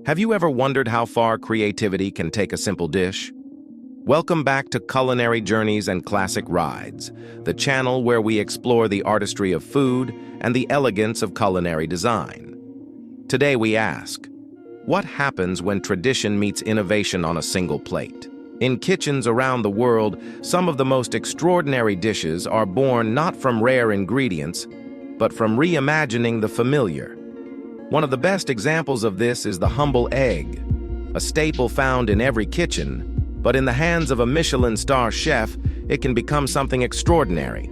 Have you ever wondered how far creativity can take a simple dish? Welcome back to Culinary Journeys and Classic Rides, the channel where we explore the artistry of food and the elegance of culinary design. Today we ask, what happens when tradition meets innovation on a single plate? In kitchens around the world, some of the most extraordinary dishes are born not from rare ingredients, but from reimagining the familiar. One of the best examples of this is the humble egg, a staple found in every kitchen, but in the hands of a Michelin star chef, it can become something extraordinary.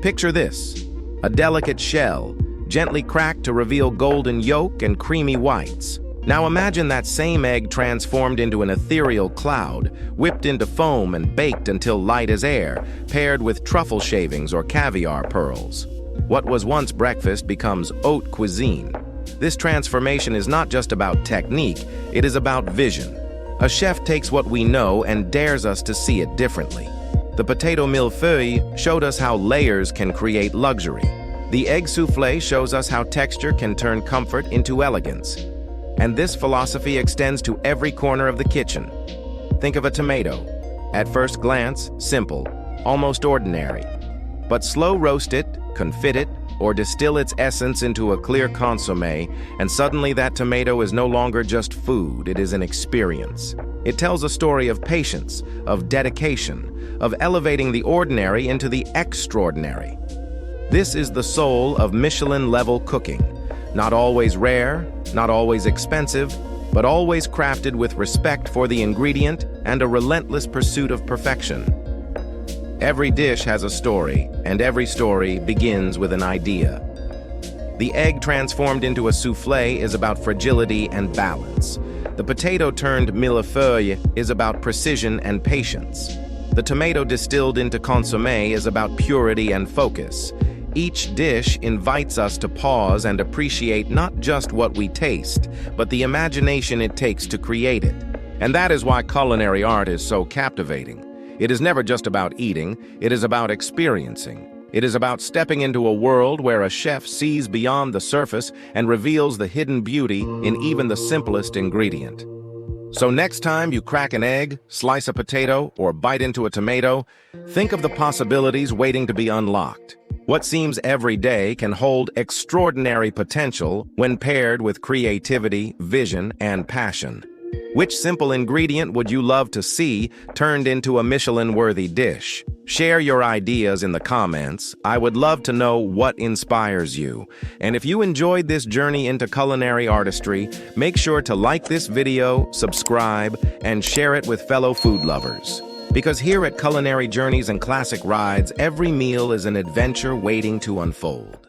Picture this, a delicate shell, gently cracked to reveal golden yolk and creamy whites. Now imagine that same egg transformed into an ethereal cloud, whipped into foam and baked until light as air, paired with truffle shavings or caviar pearls. What was once breakfast becomes haute cuisine. This transformation is not just about technique, it is about vision. A chef takes what we know and dares us to see it differently. The potato mille-feuille showed us how layers can create luxury. The egg soufflé shows us how texture can turn comfort into elegance. And this philosophy extends to every corner of the kitchen. Think of a tomato. At first glance, simple, almost ordinary. But slow roast it, confit it, or distill its essence into a clear consommé, and suddenly that tomato is no longer just food, it is an experience. It tells a story of patience, of dedication, of elevating the ordinary into the extraordinary. This is the soul of Michelin-level cooking. Not always rare, not always expensive, but always crafted with respect for the ingredient and a relentless pursuit of perfection. Every dish has a story, and every story begins with an idea. The egg transformed into a soufflé is about fragility and balance. The potato turned mille-feuille is about precision and patience. The tomato distilled into consommé is about purity and focus. Each dish invites us to pause and appreciate not just what we taste, but the imagination it takes to create it. And that is why culinary art is so captivating. It is never just about eating, it is about experiencing. It is about stepping into a world where a chef sees beyond the surface and reveals the hidden beauty in even the simplest ingredient. So next time you crack an egg, slice a potato, or bite into a tomato, think of the possibilities waiting to be unlocked. What seems everyday can hold extraordinary potential when paired with creativity, vision, and passion. Which simple ingredient would you love to see turned into a Michelin-worthy dish? Share your ideas in the comments. I would love to know what inspires you. And if you enjoyed this journey into culinary artistry, make sure to like this video, subscribe, and share it with fellow food lovers. Because here at Culinary Journeys and Classic Rides, every meal is an adventure waiting to unfold.